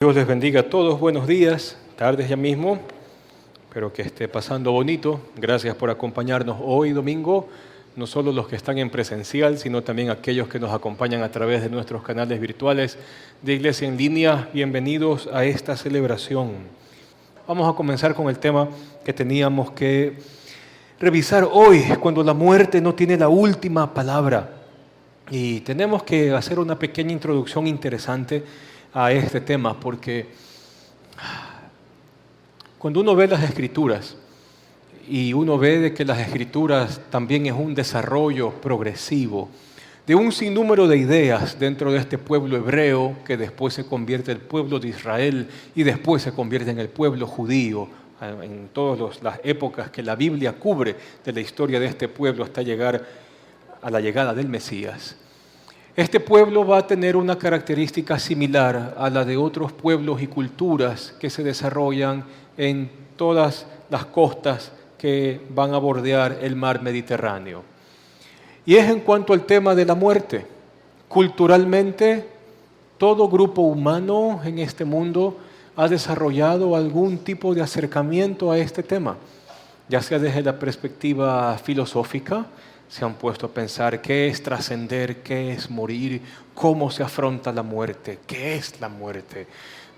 Dios les bendiga a todos, buenos días, tardes ya mismo, espero que esté pasando bonito. Gracias por acompañarnos hoy domingo, no solo los que están en presencial, sino también aquellos que nos acompañan a través de nuestros canales virtuales de Iglesia en Línea. Bienvenidos a esta celebración. Vamos a comenzar con el tema que teníamos que revisar hoy, cuando la muerte no tiene la última palabra. Y tenemos que hacer una pequeña introducción interesante a este tema, porque cuando uno ve las Escrituras y uno ve de que las Escrituras también es un desarrollo progresivo de un sinnúmero de ideas dentro de este pueblo hebreo que después se convierte en el pueblo de Israel y después se convierte en el pueblo judío en todas las épocas que la Biblia cubre de la historia de este pueblo hasta llegar a la llegada del Mesías. Este pueblo va a tener una característica similar a la de otros pueblos y culturas que se desarrollan en todas las costas que van a bordear el mar Mediterráneo. Y es en cuanto al tema de la muerte. Culturalmente, todo grupo humano en este mundo ha desarrollado algún tipo de acercamiento a este tema, ya sea desde la perspectiva filosófica. Se han puesto a pensar qué es trascender, qué es morir, cómo se afronta la muerte, qué es la muerte.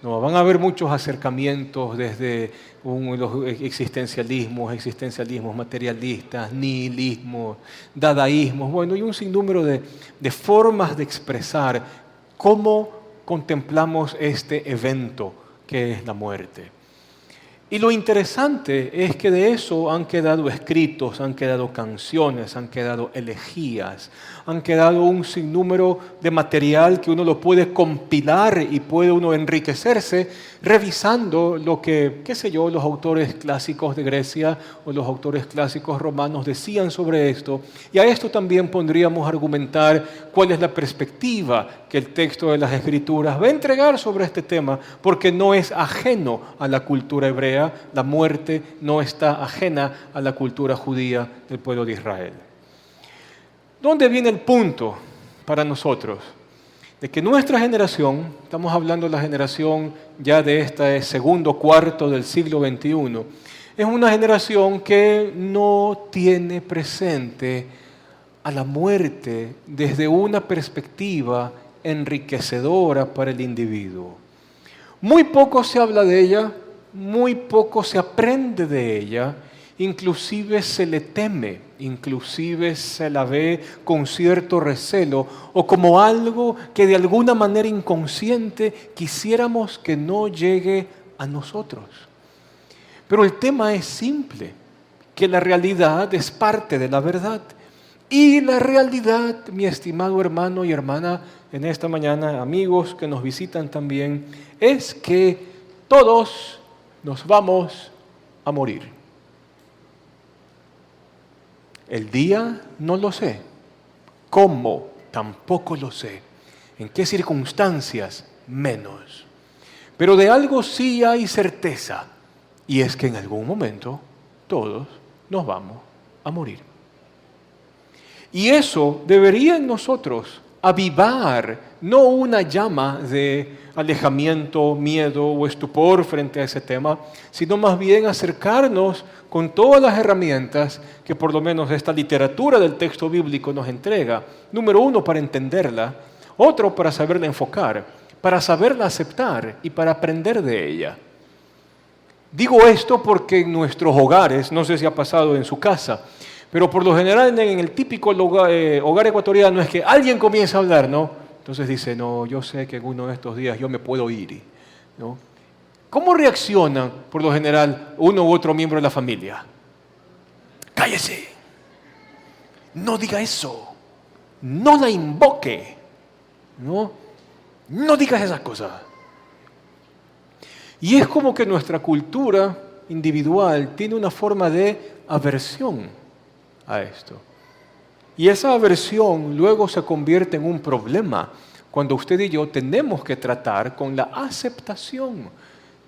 No, van a haber muchos acercamientos desde los existencialismos materialistas, nihilismos, dadaísmos, bueno, y un sinnúmero de formas de expresar cómo contemplamos este evento que es la muerte. Y lo interesante es que de eso han quedado escritos, han quedado canciones, han quedado elegías, han quedado un sinnúmero de material que uno lo puede compilar y puede uno enriquecerse revisando lo que, qué sé yo, los autores clásicos de Grecia o los autores clásicos romanos decían sobre esto. Y a esto también podríamos argumentar cuál es la perspectiva que el texto de las Escrituras va a entregar sobre este tema, porque no es ajeno a la cultura hebrea. La muerte no está ajena a la cultura judía del pueblo de Israel. ¿Dónde viene el punto para nosotros? De que nuestra generación, estamos hablando de la generación ya de este segundo cuarto del siglo XXI, es una generación que no tiene presente a la muerte desde una perspectiva enriquecedora para el individuo. Muy poco se habla de ella, muy poco se aprende de ella, inclusive se le teme, inclusive se la ve con cierto recelo o como algo que de alguna manera inconsciente quisiéramos que no llegue a nosotros. Pero el tema es simple, que la realidad es parte de la verdad. Y la realidad, mi estimado hermano y hermana, en esta mañana, amigos que nos visitan también, es que todos nos vamos a morir. El día no lo sé. ¿Cómo? Tampoco lo sé. ¿En qué circunstancias? Menos. Pero de algo sí hay certeza, y es que en algún momento todos nos vamos a morir. Y eso debería en nosotros avivar no una llama de alejamiento, miedo o estupor frente a ese tema, sino más bien acercarnos con todas las herramientas que por lo menos esta literatura del texto bíblico nos entrega. Número uno, para entenderla; otro, para saberla enfocar, para saberla aceptar y para aprender de ella. Digo esto porque en nuestros hogares, no sé si ha pasado en su casa, pero por lo general en el típico hogar ecuatoriano es que alguien comienza a hablar, ¿no? Entonces dice, no, yo sé que en uno de estos días yo me puedo ir, ¿no? ¿Cómo reaccionan por lo general uno u otro miembro de la familia? Cállese, no diga eso, no la invoque, no digas esas cosas. Y es como que nuestra cultura individual tiene una forma de aversión a esto. Y esa aversión luego se convierte en un problema cuando usted y yo tenemos que tratar con la aceptación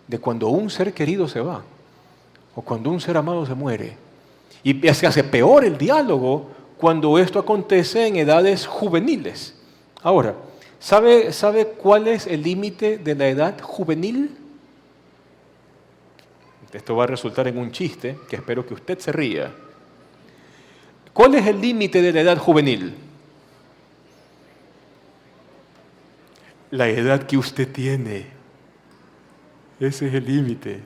de cuando un ser querido se va o cuando un ser amado se muere. Y se hace peor el diálogo cuando esto acontece en edades juveniles. Ahora, ¿Sabe cuál es el límite de la edad juvenil? Esto va a resultar en un chiste que espero que usted se ría. ¿Cuál es el límite de la edad juvenil? La edad que usted tiene. Ese es el límite.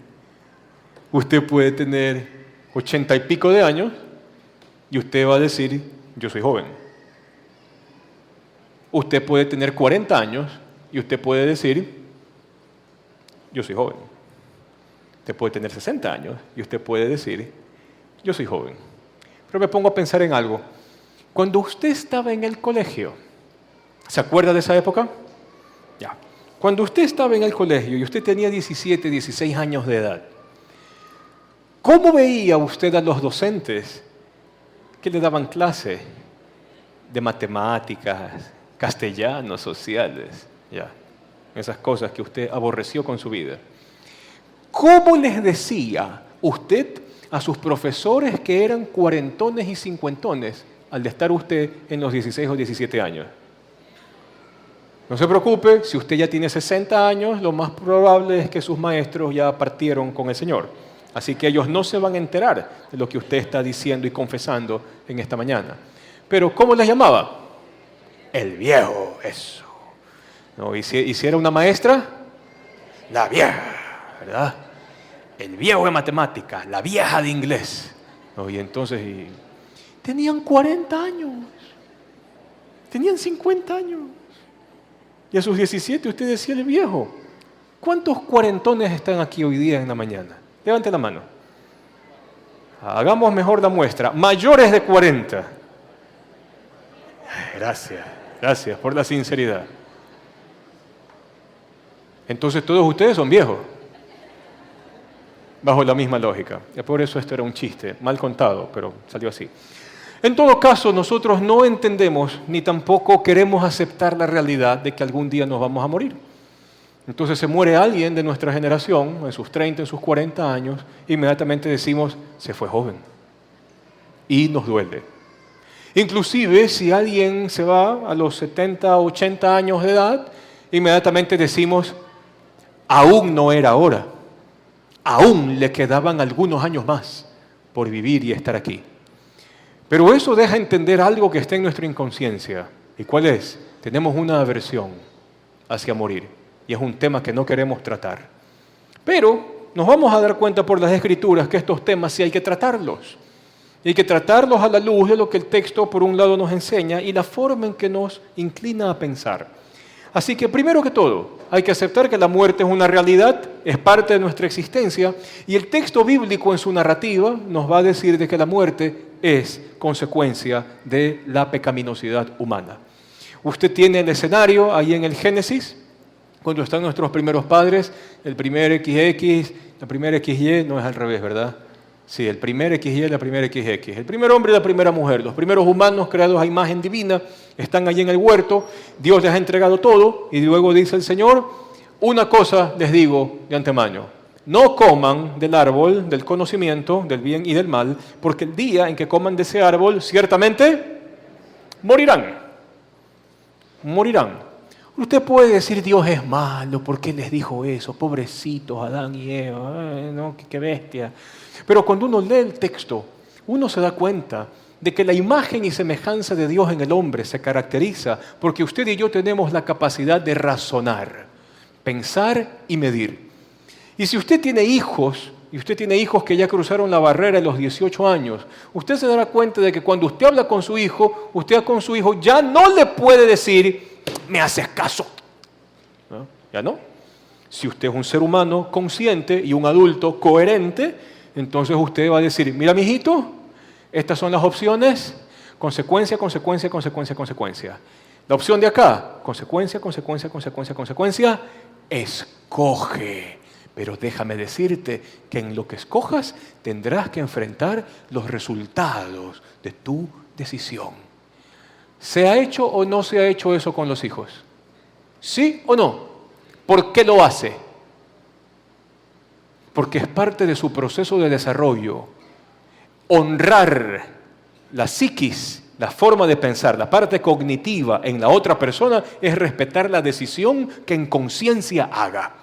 Usted puede tener 80 y pico de años y usted va a decir, yo soy joven. Usted puede tener 40 años y usted puede decir, yo soy joven. Usted puede tener 60 años y usted puede decir, yo soy joven. Pero me pongo a pensar en algo. Cuando usted estaba en el colegio, ¿se acuerda de esa época? Ya. Cuando usted estaba en el colegio y usted tenía 17, 16 años de edad, ¿cómo veía usted a los docentes que le daban clase de matemáticas, castellanos, sociales, ya, esas cosas que usted aborreció con su vida? ¿Cómo les decía usted a sus profesores que eran cuarentones y cincuentones al de estar usted en los 16 o 17 años? No se preocupe, si usted ya tiene 60 años, lo más probable es que sus maestros ya partieron con el Señor. Así que ellos no se van a enterar de lo que usted está diciendo y confesando en esta mañana. Pero ¿cómo les llamaba? El viejo, eso. ¿No? ¿Y si era una maestra? La vieja, ¿verdad? El viejo de matemáticas, la vieja de inglés. ¿No? Y entonces tenían 40 años, tenían 50 años. Y a sus 17 usted decía el viejo. ¿Cuántos cuarentones están aquí hoy día en la mañana? Levante la mano. Hagamos mejor la muestra. Mayores de 40. Gracias por la sinceridad. Entonces todos ustedes son viejos. Bajo la misma lógica. Y por eso esto era un chiste, mal contado, pero salió así. En todo caso, nosotros no entendemos ni tampoco queremos aceptar la realidad de que algún día nos vamos a morir. Entonces se muere alguien de nuestra generación, en sus 30, en sus 40 años, inmediatamente decimos, se fue joven. Y nos duele. Inclusive, si alguien se va a los 70, 80 años de edad, inmediatamente decimos, aún no era hora. Aún le quedaban algunos años más por vivir y estar aquí. Pero eso deja entender algo que está en nuestra inconsciencia. ¿Y cuál es? Tenemos una aversión hacia morir. Y es un tema que no queremos tratar. Pero nos vamos a dar cuenta por las Escrituras que estos temas sí hay que tratarlos. Y hay que tratarlos a la luz de lo que el texto por un lado nos enseña y la forma en que nos inclina a pensar. Así que primero que todo, hay que aceptar que la muerte es una realidad, es parte de nuestra existencia, y el texto bíblico en su narrativa nos va a decir de que la muerte es consecuencia de la pecaminosidad humana. Usted tiene el escenario ahí en el Génesis, cuando están nuestros primeros padres, el primer XX, la primera XY, no es al revés, ¿verdad? Sí, el primer XY y la primera XX. El primer hombre y la primera mujer, los primeros humanos creados a imagen divina, están allí en el huerto, Dios les ha entregado todo y luego dice el Señor, una cosa les digo de antemano, no coman del árbol del conocimiento del bien y del mal, porque el día en que coman de ese árbol, ciertamente morirán. Morirán. Usted puede decir, Dios es malo, ¿por qué les dijo eso? Pobrecitos Adán y Eva, no, qué bestia. Pero cuando uno lee el texto, uno se da cuenta de que la imagen y semejanza de Dios en el hombre se caracteriza porque usted y yo tenemos la capacidad de razonar, pensar y medir. Y si usted tiene hijos, y usted tiene hijos que ya cruzaron la barrera de los 18 años, usted se dará cuenta de que cuando usted habla con su hijo, usted con su hijo ya no le puede decir, me haces caso. ¿No? Ya no. Si usted es un ser humano consciente y un adulto coherente, entonces usted va a decir, mira mijito, estas son las opciones, consecuencia, consecuencia, consecuencia, consecuencia. La opción de acá, consecuencia, consecuencia, consecuencia, consecuencia, escoge. Pero déjame decirte que en lo que escojas tendrás que enfrentar los resultados de tu decisión. ¿Se ha hecho o no se ha hecho eso con los hijos? ¿Sí o no? ¿Por qué lo hace? Porque es parte de su proceso de desarrollo. Honrar la psiquis La forma de pensar, la parte cognitiva en la otra persona es respetar la decisión que en conciencia haga.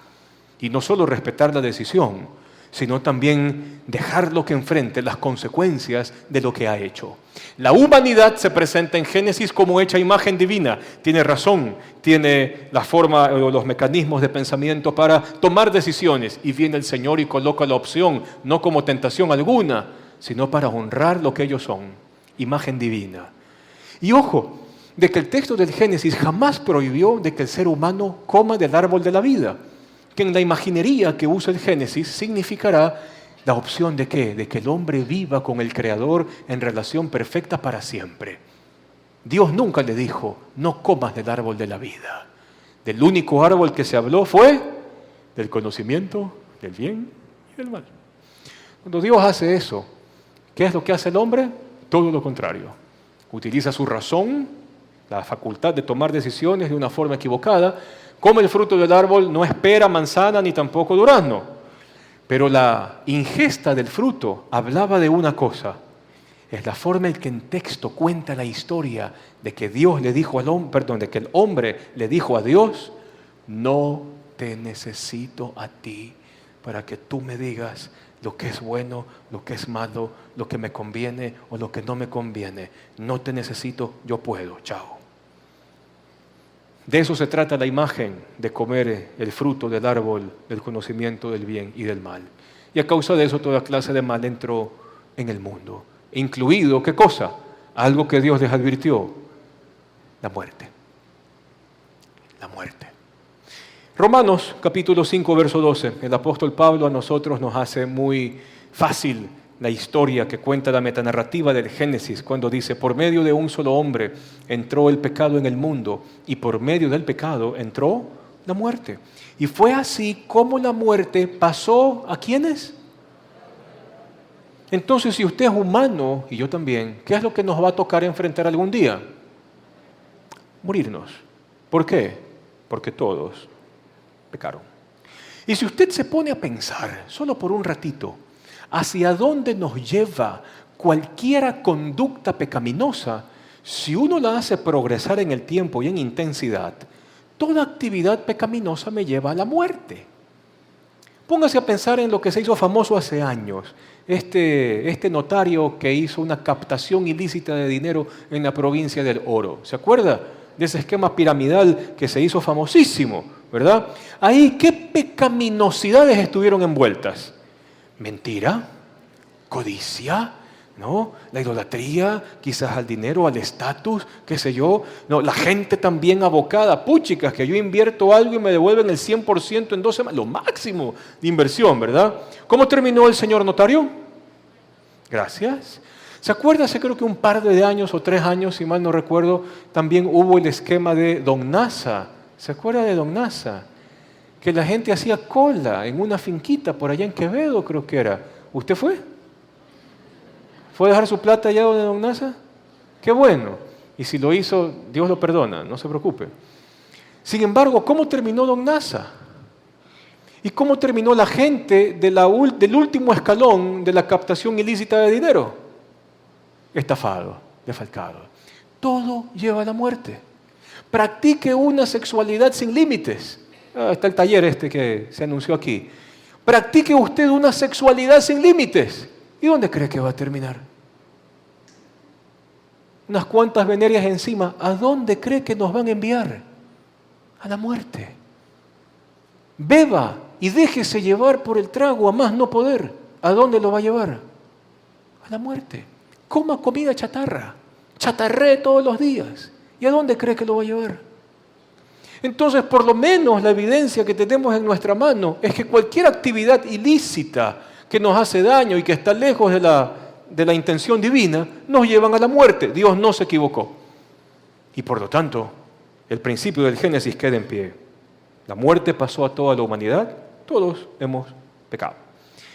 Y no solo respetar la decisión, sino también dejarlo que enfrente las consecuencias de lo que ha hecho. La humanidad se presenta en Génesis como hecha imagen divina. Tiene razón, tiene la forma o los mecanismos de pensamiento para tomar decisiones. Y viene el Señor y coloca la opción, no como tentación alguna, sino para honrar lo que ellos son. Imagen divina. Y ojo, de que el texto del Génesis jamás prohibió de que el ser humano coma del árbol de la vida, que en la imaginería que usa el Génesis significará la opción de ¿qué? De que el hombre viva con el Creador en relación perfecta para siempre. Dios nunca le dijo, no comas del árbol de la vida. Del único árbol que se habló fue del conocimiento del bien y del mal. Cuando Dios hace eso, ¿qué es lo que hace el hombre? Todo lo contrario. Utiliza su razón, la facultad de tomar decisiones de una forma equivocada, come el fruto del árbol, no espera manzana ni tampoco durazno. Pero la ingesta del fruto hablaba de una cosa. Es la forma en que en texto cuenta la historia de que Dios le dijo al hombre, de que el hombre le dijo a Dios, no te necesito a ti para que tú me digas lo que es bueno, lo que es malo, lo que me conviene o lo que no me conviene. No te necesito, yo puedo, chao. De eso se trata la imagen de comer el fruto del árbol del conocimiento del bien y del mal. Y a causa de eso toda clase de mal entró en el mundo. Incluido, ¿qué cosa? Algo que Dios les advirtió, la muerte. La muerte. Romanos capítulo 5, verso 12. El apóstol Pablo a nosotros nos hace muy fácil la historia que cuenta la metanarrativa del Génesis, cuando dice, por medio de un solo hombre entró el pecado en el mundo, y por medio del pecado entró la muerte. Y fue así como la muerte pasó ¿a quiénes? Entonces, si usted es humano, y yo también, ¿qué es lo que nos va a tocar enfrentar algún día? Morirnos. ¿Por qué? Porque todos pecaron. Y si usted se pone a pensar, solo por un ratito, hacia dónde nos lleva cualquier conducta pecaminosa, si uno la hace progresar en el tiempo y en intensidad, toda actividad pecaminosa me lleva a la muerte. Póngase a pensar en lo que se hizo famoso hace años, este notario que hizo una captación ilícita de dinero en la provincia del Oro. ¿Se acuerda de ese esquema piramidal que se hizo famosísimo, verdad? Ahí, ¿qué pecaminosidades estuvieron envueltas? Mentira, codicia, ¿no? La idolatría, quizás al dinero, al estatus, qué sé yo. No, la gente también abocada, puchicas, que yo invierto algo y me devuelven el 100% en 2 semanas, lo máximo de inversión, ¿verdad? ¿Cómo terminó el señor notario? Gracias. ¿Se acuerda? Hace creo que un par de años o 3 años, si mal no recuerdo, también hubo el esquema de Don Nasa. ¿Se acuerda de Don Nasa? Que la gente hacía cola en una finquita por allá en Quevedo, creo que era. ¿Usted fue? ¿Fue a dejar su plata allá donde Don Nasa? ¡Qué bueno! Y si lo hizo, Dios lo perdona, no se preocupe. Sin embargo, ¿cómo terminó Don Nasa? ¿Y cómo terminó la gente del último escalón de la captación ilícita de dinero? Estafado, defalcado. Todo lleva a la muerte. Practique una sexualidad sin límites. Está el taller que se anunció aquí. Practique usted una sexualidad sin límites. ¿Y dónde cree que va a terminar? Unas cuantas venerias encima. ¿A dónde cree que nos van a enviar? A la muerte. Beba y déjese llevar por el trago a más no poder. ¿A dónde lo va a llevar? A la muerte. Coma comida chatarra. Chatarré todos los días. ¿Y a dónde cree que lo va a llevar? Entonces, por lo menos la evidencia que tenemos en nuestra mano es que cualquier actividad ilícita que nos hace daño y que está lejos de la intención divina, nos llevan a la muerte. Dios no se equivocó. Y por lo tanto, el principio del Génesis queda en pie. La muerte pasó a toda la humanidad, todos hemos pecado.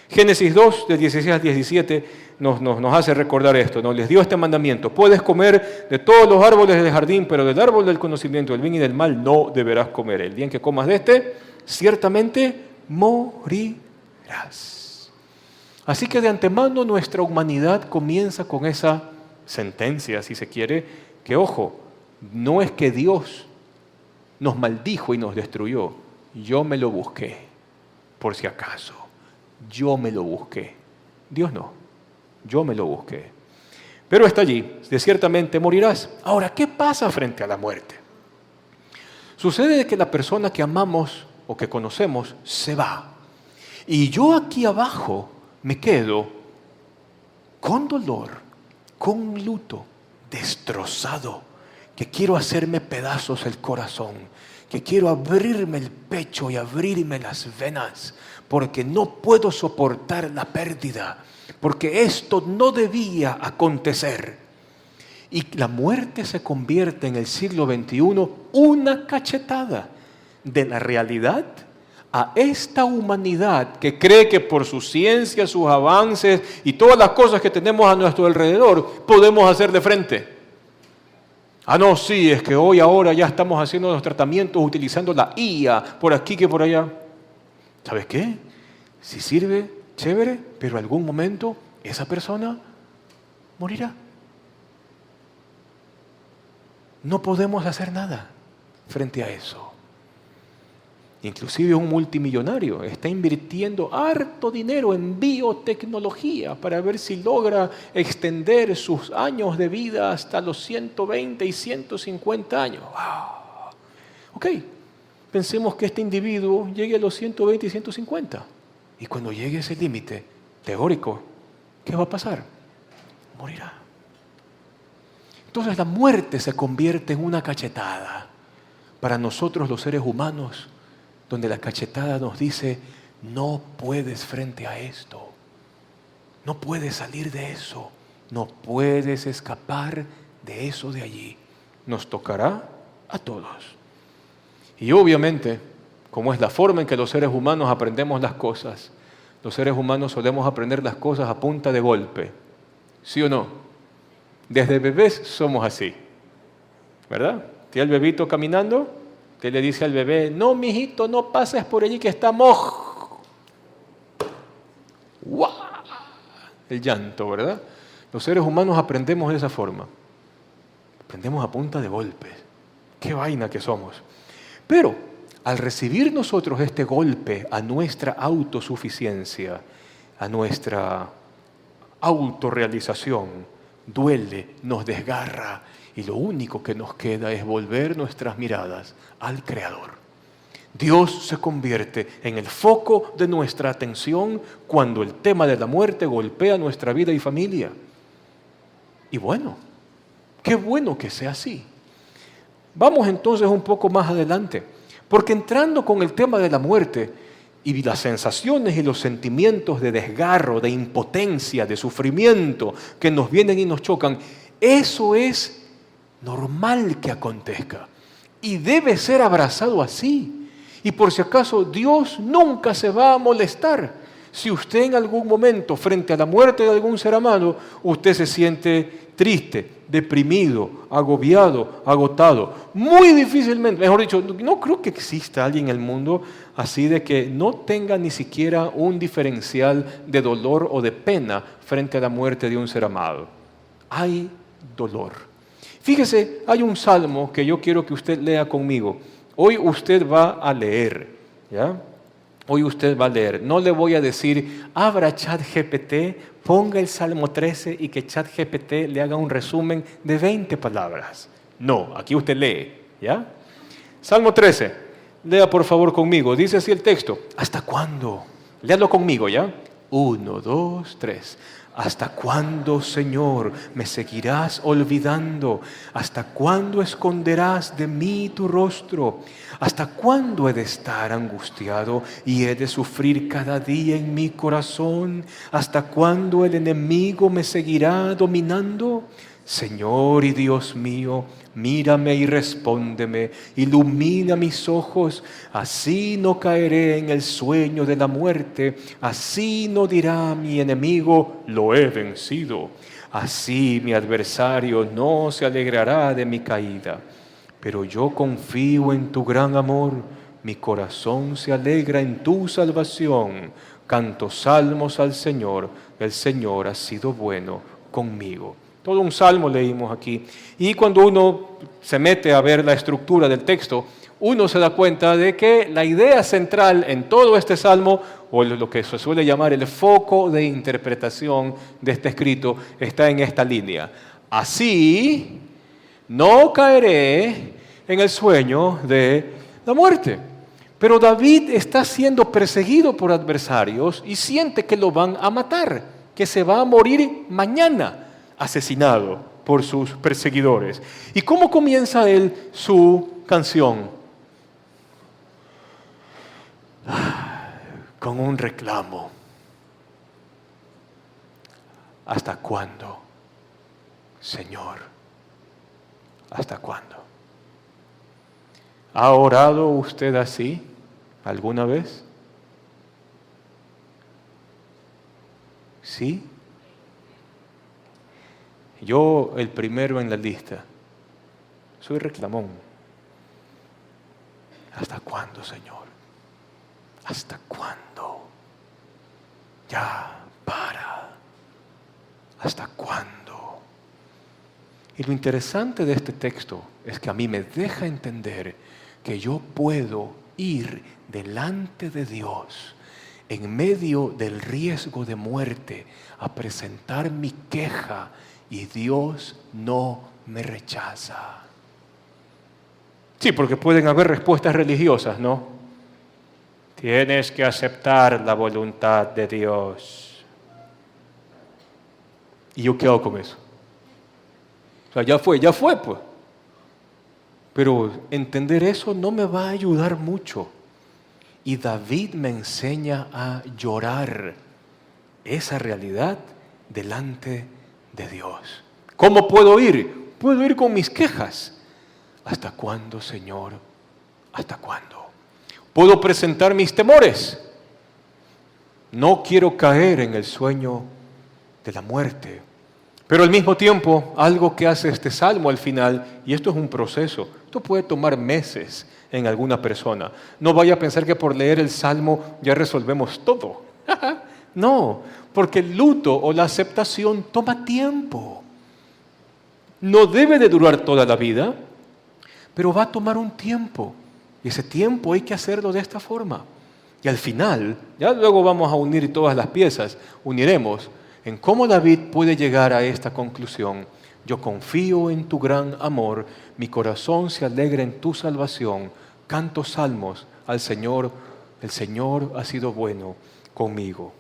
Génesis 2, del 16 al 17, nos hace recordar esto, ¿no? Les dio este mandamiento: puedes comer de todos los árboles del jardín, pero del árbol del conocimiento del bien y del mal no deberás comer. El día en que comas de este, ciertamente morirás. Así que de antemano nuestra humanidad comienza con esa sentencia, si se quiere, que ojo, no es que Dios nos maldijo y nos destruyó. Yo me lo busqué, por si acaso. Yo me lo busqué. Dios no, yo me lo busqué. Pero está allí, de ciertamente morirás. Ahora, ¿qué pasa frente a la muerte? Sucede que la persona que amamos o que conocemos se va. Y yo aquí abajo me quedo con dolor, con luto, destrozado, que quiero hacerme pedazos el corazón, que quiero abrirme el pecho y abrirme las venas, porque no puedo soportar la pérdida, porque esto no debía acontecer. Y la muerte se convierte en el siglo XXI una cachetada de la realidad a esta humanidad que cree que por su ciencia, sus avances y todas las cosas que tenemos a nuestro alrededor podemos hacerle frente. Ah, no, sí, es que ahora ya estamos haciendo los tratamientos utilizando la IA, por aquí que por allá. ¿Sabes qué? Si sirve, chévere, pero en algún momento esa persona morirá. No podemos hacer nada frente a eso. Inclusive un multimillonario está invirtiendo harto dinero en biotecnología para ver si logra extender sus años de vida hasta los 120 y 150 años. ¡Wow! Ok, pensemos que este individuo llegue a los 120 y 150. Y cuando llegue a ese límite teórico, ¿qué va a pasar? Morirá. Entonces la muerte se convierte en una cachetada para nosotros los seres humanos, donde la cachetada nos dice, no puedes frente a esto, no puedes salir de eso, no puedes escapar de eso de allí. Nos tocará a todos. Y obviamente, como es la forma en que los seres humanos aprendemos las cosas, los seres humanos solemos aprender las cosas a punta de golpe. ¿Sí o no? Desde bebés somos así, ¿verdad? ¿Tiene el bebito caminando? Usted le dice al bebé, no, mijito, no pases por allí que está mojo. ¡Guau! El llanto, ¿verdad? Los seres humanos aprendemos de esa forma. Aprendemos a punta de golpes. ¡Qué vaina que somos! Pero al recibir nosotros este golpe a nuestra autosuficiencia, a nuestra autorrealización, duele, nos desgarra, y lo único que nos queda es volver nuestras miradas al Creador. Dios se convierte en el foco de nuestra atención cuando el tema de la muerte golpea nuestra vida y familia. Y bueno, qué bueno que sea así. Vamos entonces un poco más adelante, porque entrando con el tema de la muerte y las sensaciones y los sentimientos de desgarro, de impotencia, de sufrimiento que nos vienen y nos chocan, eso es normal que acontezca y debe ser abrazado así. Y por si acaso, Dios nunca se va a molestar si usted en algún momento, frente a la muerte de algún ser amado, usted se siente triste, deprimido, agobiado, agotado. Muy difícilmente, mejor dicho, no creo que exista alguien en el mundo así de que no tenga ni siquiera un diferencial de dolor o de pena frente a la muerte de un ser amado. Hay dolor. Fíjese, hay un salmo que yo quiero que usted lea conmigo. Hoy usted va a leer, ¿ya? Hoy usted va a leer. No le voy a decir, abra ChatGPT, ponga el Salmo 13 y que ChatGPT le haga un resumen de 20 palabras. No, aquí usted lee, ¿ya? Salmo 13, lea por favor conmigo. Dice así el texto. ¿Hasta cuándo? Léalo conmigo, ¿ya? 1, 2, 3. ¿Hasta cuándo, Señor, me seguirás olvidando? ¿Hasta cuándo esconderás de mí tu rostro? ¿Hasta cuándo he de estar angustiado y he de sufrir cada día en mi corazón? ¿Hasta cuándo el enemigo me seguirá dominando? Señor y Dios mío, mírame y respóndeme, ilumina mis ojos, así no caeré en el sueño de la muerte, así no dirá mi enemigo, lo he vencido, así mi adversario no se alegrará de mi caída. Pero yo confío en tu gran amor, mi corazón se alegra en tu salvación, canto salmos al Señor, el Señor ha sido bueno conmigo. Todo un salmo leímos aquí. Y cuando uno se mete a ver la estructura del texto, uno se da cuenta de que la idea central en todo este salmo, o lo que se suele llamar el foco de interpretación de este escrito, está en esta línea. Así no caeré en el sueño de la muerte. Pero David está siendo perseguido por adversarios y siente que lo van a matar, que se va a morir mañana, asesinado por sus perseguidores. ¿Y cómo comienza él su canción? Con un reclamo. ¿Hasta cuándo, Señor? ¿Hasta cuándo? ¿Ha orado usted así alguna vez? ¿Sí? Yo, el primero en la lista, soy reclamón. ¿Hasta cuándo, Señor? ¿Hasta cuándo? Ya, para. ¿Hasta cuándo? Y lo interesante de este texto es que a mí me deja entender que yo puedo ir delante de Dios en medio del riesgo de muerte a presentar mi queja y Dios no me rechaza. Sí, porque pueden haber respuestas religiosas, ¿no? Tienes que aceptar la voluntad de Dios. ¿Y yo qué hago con eso? O sea, ya fue, pues. Pero entender eso no me va a ayudar mucho. Y David me enseña a llorar esa realidad delante de Dios. ¿Cómo puedo ir? Puedo ir con mis quejas. ¿Hasta cuándo, Señor? ¿Hasta cuándo? Puedo presentar mis temores. No quiero caer en el sueño de la muerte. Pero al mismo tiempo, algo que hace este salmo al final, y esto es un proceso, esto puede tomar meses en alguna persona. No vaya a pensar que por leer el salmo ya resolvemos todo. No, porque el luto o la aceptación toma tiempo. No debe de durar toda la vida, pero va a tomar un tiempo. Y ese tiempo hay que hacerlo de esta forma. Y al final, ya luego vamos a unir todas las piezas, uniremos en cómo David puede llegar a esta conclusión. Yo confío en tu gran amor, mi corazón se alegra en tu salvación, canto salmos al Señor, el Señor ha sido bueno conmigo.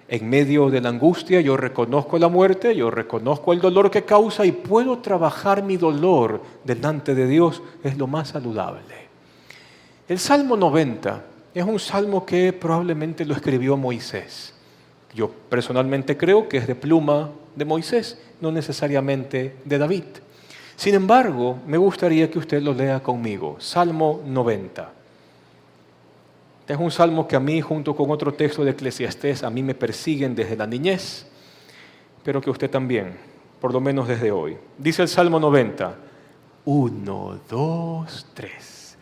En medio de la angustia yo reconozco la muerte, yo reconozco el dolor que causa y puedo trabajar mi dolor delante de Dios, es lo más saludable. El Salmo 90 es un salmo que probablemente lo escribió Moisés. Yo personalmente creo que es de pluma de Moisés, no necesariamente de David. Sin embargo, me gustaría que usted lo lea conmigo. Salmo 90. Es un salmo que a mí, junto con otro texto de Eclesiastés, a mí me persiguen desde la niñez, pero que usted también, por lo menos desde hoy. Dice el Salmo 90, 1, 2, 3.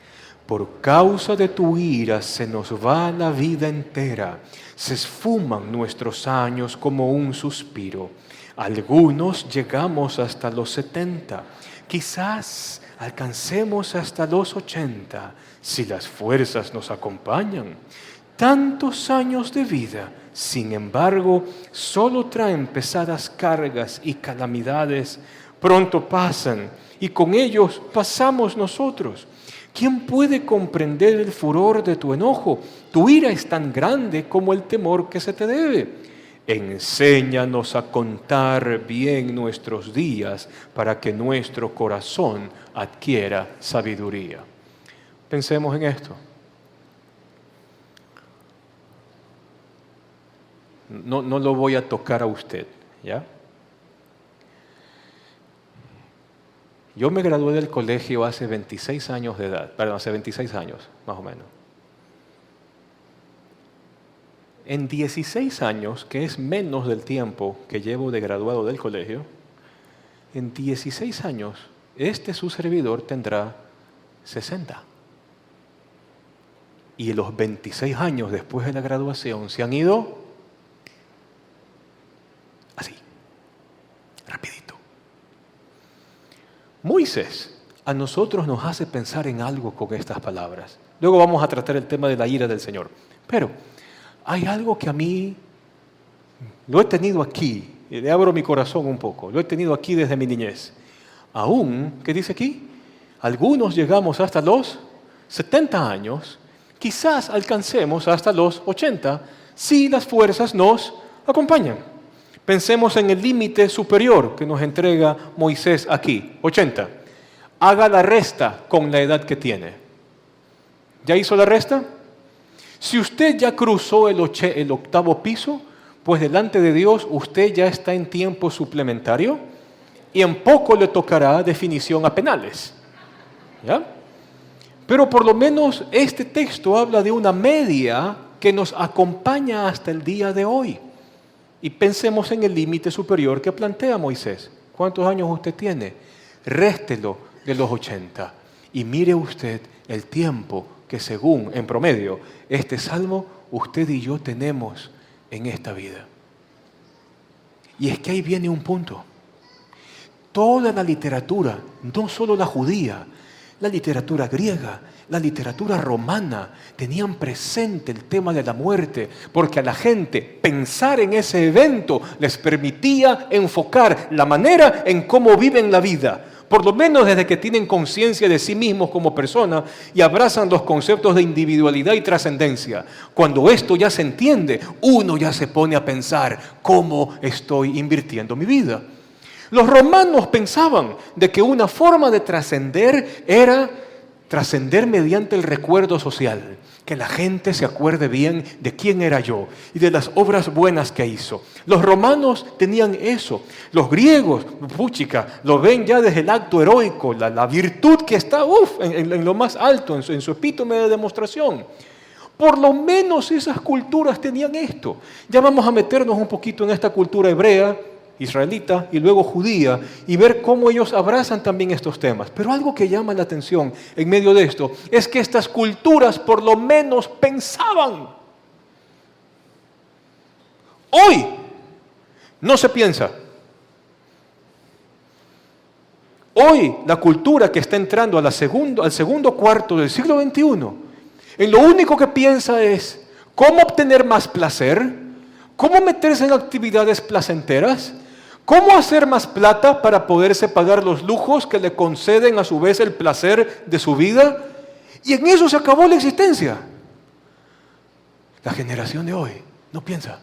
Por causa de tu ira se nos va la vida entera, se esfuman nuestros años como un suspiro. Algunos llegamos hasta los 70, quizás alcancemos hasta los 80, si las fuerzas nos acompañan. Tantos años de vida, sin embargo, solo traen pesadas cargas y calamidades. Pronto pasan y con ellos pasamos nosotros. ¿Quién puede comprender el furor de tu enojo? Tu ira es tan grande como el temor que se te debe. Enséñanos a contar bien nuestros días para que nuestro corazón adquiera sabiduría. Pensemos en esto. No lo voy a tocar a usted, ¿ya? Yo me gradué del colegio hace 26 años de edad, hace 26 años, más o menos. En 16 años, que es menos del tiempo que llevo de graduado del colegio, en 16 años, su servidor tendrá 60. Y los 26 años después de la graduación se han ido así, rapidito. Moisés a nosotros nos hace pensar en algo con estas palabras. Luego vamos a tratar el tema de la ira del Señor. Pero hay algo que a mí lo he tenido aquí, y le abro mi corazón un poco, lo he tenido aquí desde mi niñez. Aún, ¿qué dice aquí? Algunos llegamos hasta los 70 años, quizás alcancemos hasta los 80, si las fuerzas nos acompañan. Pensemos en el límite superior que nos entrega Moisés aquí, 80. Haga la resta con la edad que tiene. ¿Ya hizo la resta? Si usted ya cruzó el 8º piso, pues delante de Dios usted ya está en tiempo suplementario y en poco le tocará definición a penales. ¿Ya? Pero por lo menos este texto habla de una media que nos acompaña hasta el día de hoy. Y pensemos en el límite superior que plantea Moisés. ¿Cuántos años usted tiene? Réstelo de los 80 y mire usted el tiempo que según, en promedio, este salmo usted y yo tenemos en esta vida. Y es que ahí viene un punto. Toda la literatura, no solo la judía, la literatura griega, la literatura romana, tenían presente el tema de la muerte, porque a la gente pensar en ese evento les permitía enfocar la manera en cómo viven la vida, por lo menos desde que tienen conciencia de sí mismos como personas y abrazan los conceptos de individualidad y trascendencia. Cuando esto ya se entiende, uno ya se pone a pensar cómo estoy invirtiendo mi vida. Los romanos pensaban de que una forma de trascender era trascender mediante el recuerdo social, que la gente se acuerde bien de quién era yo y de las obras buenas que hizo. Los romanos tenían eso. Los griegos, puchica, lo ven ya desde el acto heroico, la virtud que está en lo más alto, en su epítome de demostración. Por lo menos esas culturas tenían esto. Ya vamos a meternos un poquito en esta cultura hebrea, israelita y luego judía, y ver cómo ellos abrazan también estos temas. Pero algo que llama la atención en medio de esto es que estas culturas por lo menos pensaban. Hoy no se piensa. Hoy la cultura que está entrando al segundo cuarto del siglo XXI, en lo único que piensa es cómo obtener más placer, cómo meterse en actividades placenteras, ¿cómo hacer más plata para poderse pagar los lujos que le conceden a su vez el placer de su vida? Y en eso se acabó la existencia. La generación de hoy no piensa.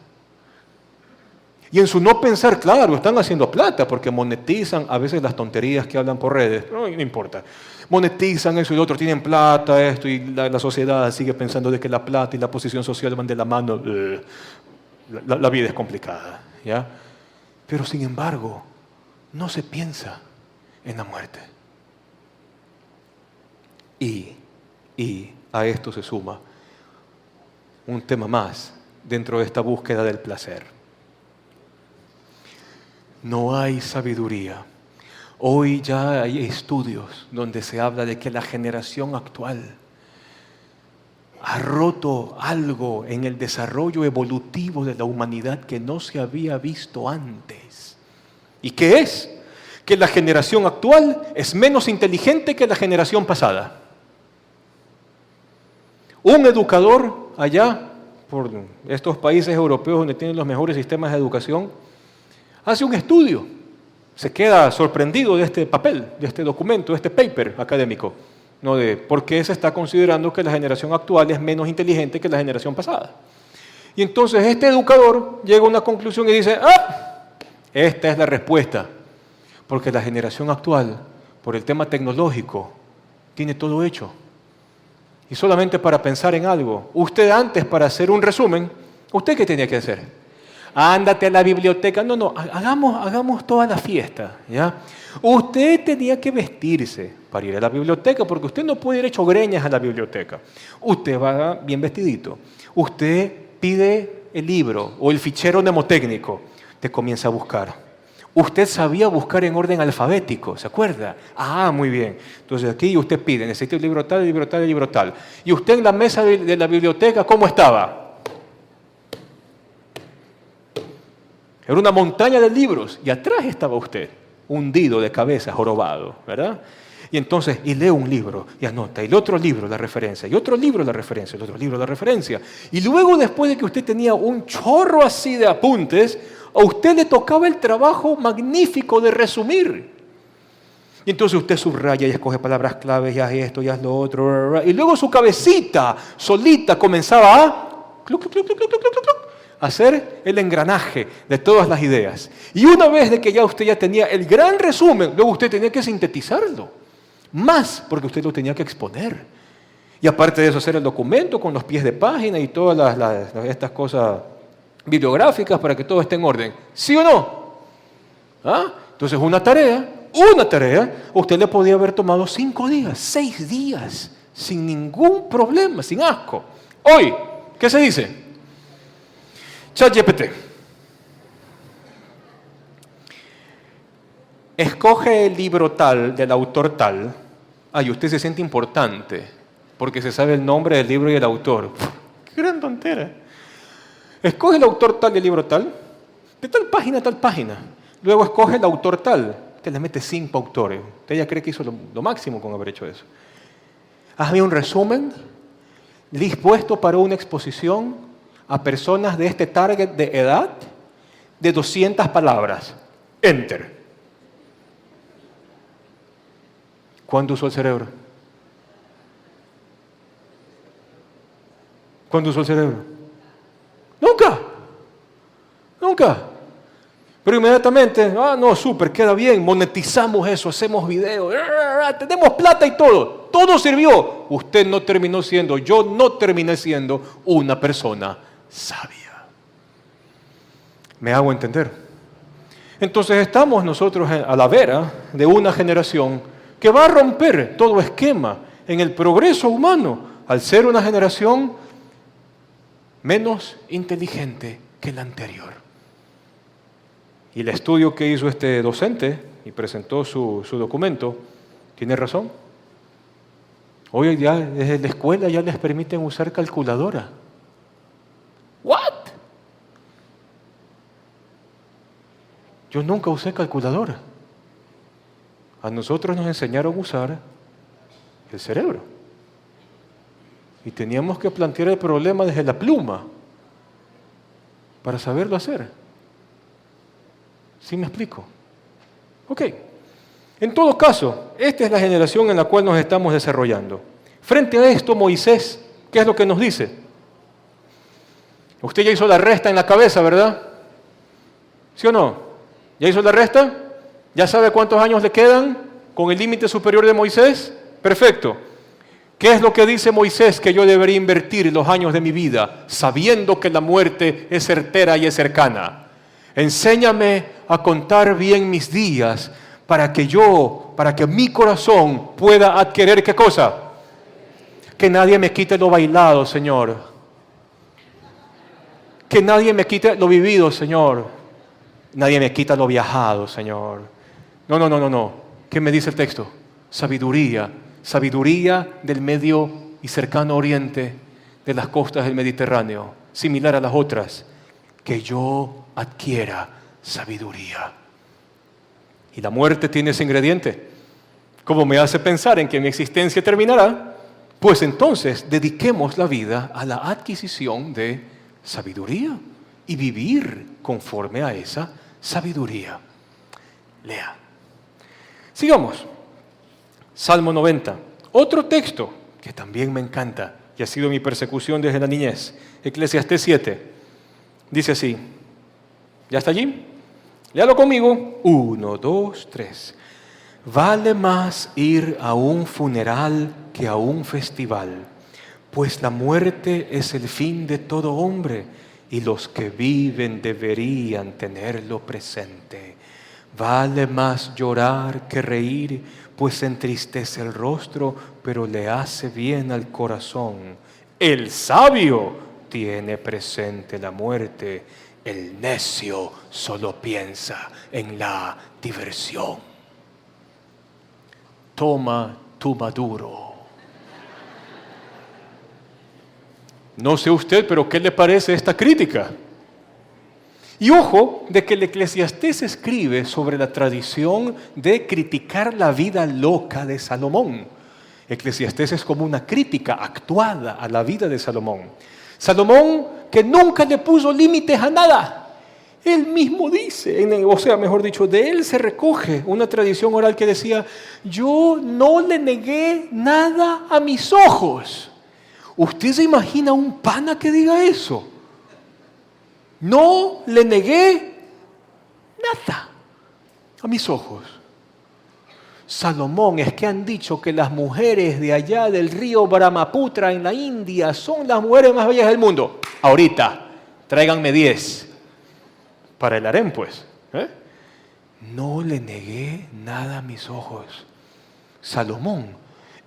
Y en su no pensar, claro, están haciendo plata porque monetizan a veces las tonterías que hablan por redes. No importa. Monetizan eso y lo otro, tienen plata, esto, y la sociedad sigue pensando de que la plata y la posición social van de la mano. La vida es complicada, ¿ya? Pero sin embargo, no se piensa en la muerte. Y a esto se suma un tema más dentro de esta búsqueda del placer. No hay sabiduría. Hoy ya hay estudios donde se habla de que la generación actual ha roto algo en el desarrollo evolutivo de la humanidad que no se había visto antes. ¿Y qué es? Que la generación actual es menos inteligente que la generación pasada. Un educador allá, por estos países europeos donde tienen los mejores sistemas de educación, hace un estudio. Se queda sorprendido de este papel, de este documento, de este paper académico. No de por qué se está considerando que la generación actual es menos inteligente que la generación pasada. Y entonces este educador llega a una conclusión y dice, esta es la respuesta. Porque la generación actual, por el tema tecnológico, tiene todo hecho. Y solamente para pensar en algo, usted antes para hacer un resumen, ¿usted qué tenía que hacer? Ándate a la biblioteca. No, hagamos toda la fiesta, ¿ya? Usted tenía que vestirse para ir a la biblioteca, porque usted no puede ir hecho greñas a la biblioteca. Usted va bien vestidito. Usted pide el libro o el fichero mnemotécnico. Te comienza a buscar. Usted sabía buscar en orden alfabético, ¿se acuerda? Muy bien. Entonces aquí usted pide, necesito el libro tal, el libro tal, el libro tal. Y usted en la mesa de la biblioteca, ¿cómo estaba? Era una montaña de libros y atrás estaba usted. hundido de cabeza, jorobado, ¿verdad? Y entonces, y lee un libro, y anota, y el otro libro la referencia, y otro libro la referencia, el otro libro la referencia. Y luego, después de que usted tenía un chorro así de apuntes, a usted le tocaba el trabajo magnífico de resumir. Y entonces usted subraya y escoge palabras claves, y haz esto, y haz lo otro, y luego su cabecita solita comenzaba a hacer el engranaje de todas las ideas. Y una vez de que ya usted ya tenía el gran resumen, luego usted tenía que sintetizarlo. Más, porque usted lo tenía que exponer. Y aparte de eso, hacer el documento con los pies de página y todas estas cosas bibliográficas para que todo esté en orden. ¿Sí o no? ¿Ah? Entonces, una tarea, usted le podía haber tomado 5 días, 6 días, sin ningún problema, sin asco. Hoy, ¿qué se dice? ChatGPT. Escoge el libro tal, del autor tal. Ay, usted se siente importante, porque se sabe el nombre del libro y el autor. ¡Qué gran tontera! Escoge el autor tal del libro tal, de tal página a tal página. Luego escoge el autor tal. Usted le mete 5 autores. Usted ya cree que hizo lo máximo con haber hecho eso. Hazme un resumen dispuesto para una exposición a personas de este target de edad de 200 palabras. Enter. ¿Cuándo usó el cerebro? ¿Cuándo usó el cerebro? Nunca. Nunca. Pero inmediatamente, no, súper, queda bien, monetizamos eso, hacemos videos, tenemos plata y todo. Todo sirvió. Usted no terminó siendo, yo no terminé siendo una persona sabia. ¿Me hago entender? Entonces estamos nosotros a la vera de una generación que va a romper todo esquema en el progreso humano al ser una generación menos inteligente que la anterior. Y el estudio que hizo este docente y presentó su documento, tiene razón. Hoy ya desde la escuela ya les permiten usar calculadora. ¿What? Yo nunca usé calculadora. A nosotros nos enseñaron a usar el cerebro. Y teníamos que plantear el problema desde la pluma para saberlo hacer. ¿Sí me explico? Ok. En todo caso, esta es la generación en la cual nos estamos desarrollando. Frente a esto, Moisés, ¿qué es lo que nos dice? Usted ya hizo la resta en la cabeza, ¿verdad? ¿Sí o no? ¿Ya hizo la resta? ¿Ya sabe cuántos años le quedan con el límite superior de Moisés? Perfecto. ¿Qué es lo que dice Moisés que yo debería invertir los años de mi vida, sabiendo que la muerte es certera y es cercana? Enséñame a contar bien mis días para que mi corazón pueda adquirir ¿qué cosa? Que nadie me quite lo bailado, Señor. Que nadie me quite lo vivido, Señor. Nadie me quita lo viajado, Señor. No. ¿Qué me dice el texto? Sabiduría del Medio y Cercano Oriente, de las costas del Mediterráneo, similar a las otras, que yo adquiera sabiduría. Y la muerte tiene ese ingrediente. Como me hace pensar en que mi existencia terminará, pues entonces dediquemos la vida a la adquisición de sabiduría y vivir conforme a esa sabiduría. Lea. Sigamos. Salmo 90. Otro texto que también me encanta y ha sido mi persecución desde la niñez. Eclesiastés 7. Dice así. ¿Ya está allí? Léalo conmigo. 1, 2, 3. Vale más ir a un funeral que a un festival, pues la muerte es el fin de todo hombre y los que viven deberían tenerlo presente. Vale más llorar que reír, pues entristece el rostro, pero le hace bien al corazón. El sabio tiene presente la muerte, el necio solo piensa en la diversión. Toma tu maduro. No sé usted, pero ¿qué le parece esta crítica? Y ojo de que el Eclesiastés escribe sobre la tradición de criticar la vida loca de Salomón. Eclesiastés es como una crítica actuada a la vida de Salomón. Salomón que nunca le puso límites a nada. Él mismo dice, o sea, mejor dicho, de él se recoge una tradición oral que decía, yo no le negué nada a mis ojos. ¿Usted se imagina un pana que diga eso? No le negué nada a mis ojos. Salomón, es que han dicho que las mujeres de allá del río Brahmaputra en la India son las mujeres más bellas del mundo. Ahorita, tráiganme 10 para el harén, pues. No le negué nada a mis ojos. Salomón,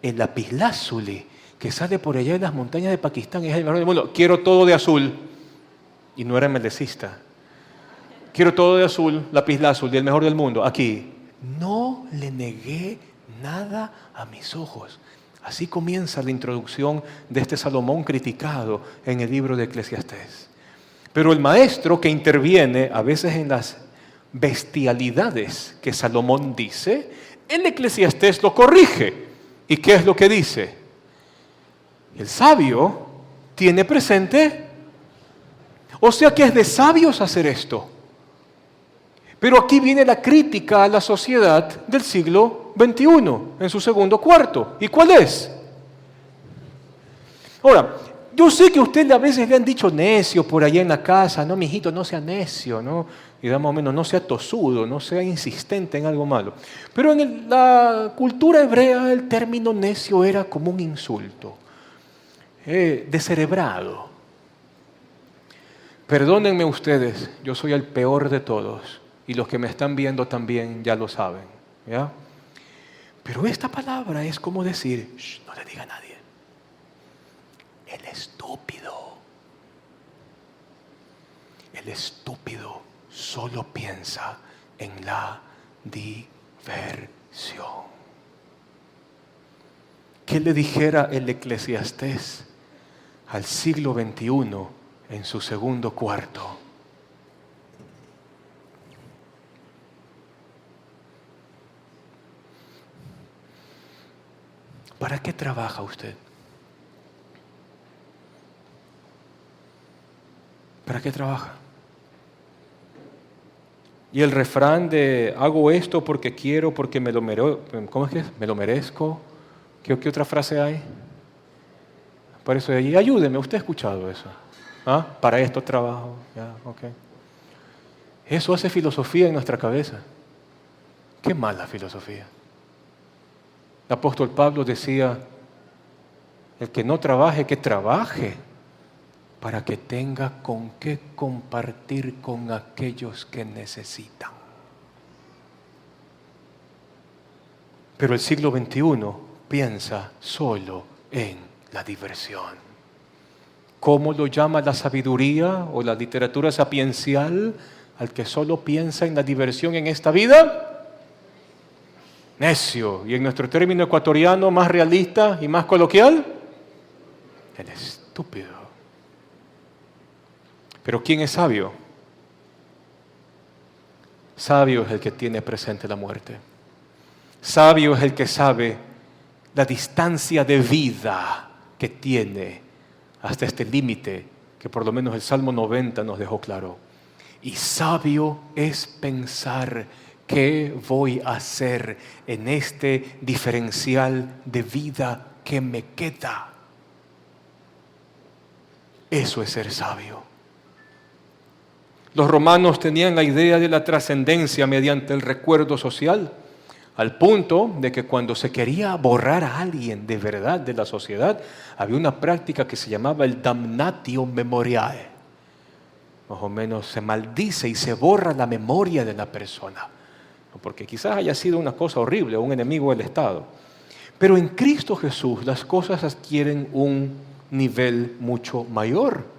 el lapislázuli que sale por allá en las montañas de Pakistán, es el mejor del mundo. Quiero todo de azul. Y no era melecista. Quiero todo de azul, lapislázuli, el mejor del mundo. Aquí. No le negué nada a mis ojos. Así comienza la introducción de este Salomón criticado en el libro de Eclesiastés. Pero el maestro que interviene a veces en las bestialidades que Salomón dice, el Eclesiastés lo corrige. ¿Y qué es lo que dice? El sabio tiene presente, o sea que es de sabios hacer esto. Pero aquí viene la crítica a la sociedad del siglo XXI, en su segundo cuarto. ¿Y cuál es? Ahora, yo sé que a usted a veces le han dicho necio por allá en la casa, no, mijito, no sea necio, ¿no? Y da más o menos, no sea tosudo, no sea insistente en algo malo. Pero en la cultura hebrea el término necio era como un insulto, descerebrado. Perdónenme ustedes, yo soy el peor de todos. Y los que me están viendo también ya lo saben, ¿ya? Pero esta palabra es como decir, no le diga a nadie. El estúpido solo piensa en la diversión. ¿Qué le dijera el Eclesiastés al siglo XXI en su segundo cuarto? ¿Para qué trabaja usted? ¿Para qué trabaja? Y el refrán de hago esto porque quiero, porque me lo merezco. ¿Cómo es que es? ¿Me lo merezco? ¿Qué otra frase hay? Por eso allí, ayúdeme, usted ha escuchado eso. ¿Ah? Para esto trabajo. Ya, okay. Eso hace filosofía en nuestra cabeza. Qué mala filosofía. El apóstol Pablo decía, el que no trabaje, que trabaje, para que tenga con qué compartir con aquellos que necesitan. Pero el siglo XXI piensa solo en la diversión. ¿Cómo lo llama la sabiduría o la literatura sapiencial al que solo piensa en la diversión en esta vida? Necio. Y en nuestro término ecuatoriano más realista y más coloquial, el estúpido. Pero ¿quién es sabio? Sabio es el que tiene presente la muerte. Sabio es el que sabe la distancia de vida que tiene hasta este límite que por lo menos el Salmo 90 nos dejó claro. Y sabio es pensar qué voy a hacer en este diferencial de vida que me queda. Eso es ser sabio. Los romanos tenían la idea de la trascendencia mediante el recuerdo social, al punto de que cuando se quería borrar a alguien de verdad de la sociedad, había una práctica que se llamaba el damnatio memoriae. Más o menos se maldice y se borra la memoria de la persona, porque quizás haya sido una cosa horrible, un enemigo del Estado. Pero en Cristo Jesús las cosas adquieren un nivel mucho mayor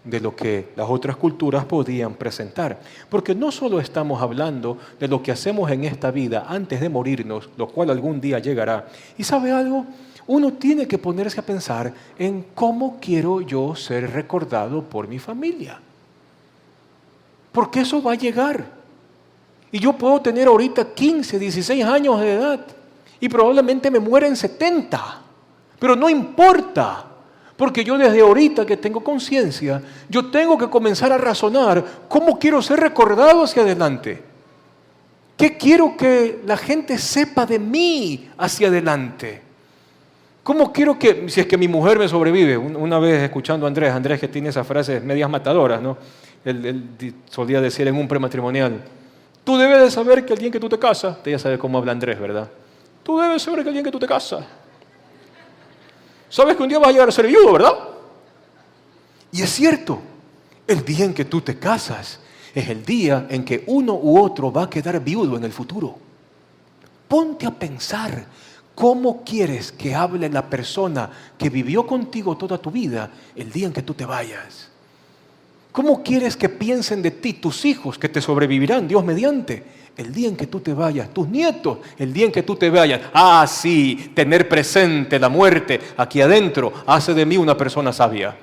de lo que las otras culturas podían presentar. Porque no solo estamos hablando de lo que hacemos en esta vida antes de morirnos, lo cual algún día llegará. ¿Y sabe algo? Uno tiene que ponerse a pensar en cómo quiero yo ser recordado por mi familia. porque eso va a llegar. Y yo puedo tener ahorita 15, 16 años de edad y probablemente me muera en 70. Pero no importa, porque yo desde ahorita que tengo conciencia, yo tengo que comenzar a razonar cómo quiero ser recordado hacia adelante. ¿Qué quiero que la gente sepa de mí hacia adelante? ¿Cómo quiero que, si es que mi mujer me sobrevive? Una vez escuchando a Andrés que tiene esas frases medias matadoras, ¿no? Él solía decir en un prematrimonial, tú debes de saber que el día en que tú te casas, usted ya sabe cómo habla Andrés, ¿verdad? Tú debes saber que el día en que tú te casas, sabes que un día vas a llegar a ser viudo, ¿verdad? Y es cierto, el día en que tú te casas es el día en que uno u otro va a quedar viudo en el futuro. Ponte a pensar, ¿cómo quieres que hable la persona que vivió contigo toda tu vida el día en que tú te vayas? ¿Cómo quieres que piensen de ti tus hijos que te sobrevivirán, Dios mediante, el día en que tú te vayas? Tus nietos, el día en que tú te vayas. Ah, sí, tener presente la muerte aquí adentro hace de mí una persona sabia.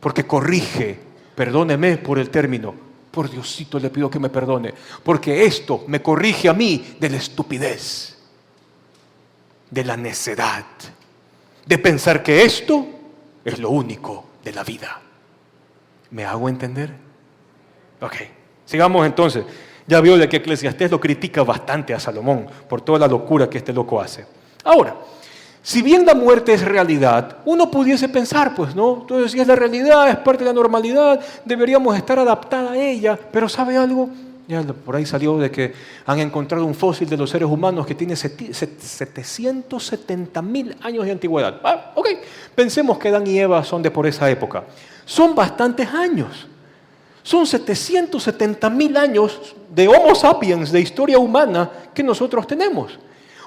Porque corrige, perdóneme por el término, por Diosito le pido que me perdone, porque esto me corrige a mí de la estupidez, de la necedad, de pensar que esto es lo único de la vida. ¿Me hago entender? Ok, sigamos entonces. Ya vio de que Eclesiastés lo critica bastante a Salomón por toda la locura que este loco hace. Ahora, si bien la muerte es realidad, uno pudiese pensar, pues, ¿no? Entonces, si es la realidad, es parte de la normalidad, deberíamos estar adaptados a ella. Pero ¿sabe algo? Ya por ahí salió de que han encontrado un fósil de los seres humanos que tiene 770.000 años de antigüedad. Ok, pensemos que Adán y Eva son de por esa época. Son bastantes años. Son 770.000 años de Homo sapiens, de historia humana, que nosotros tenemos.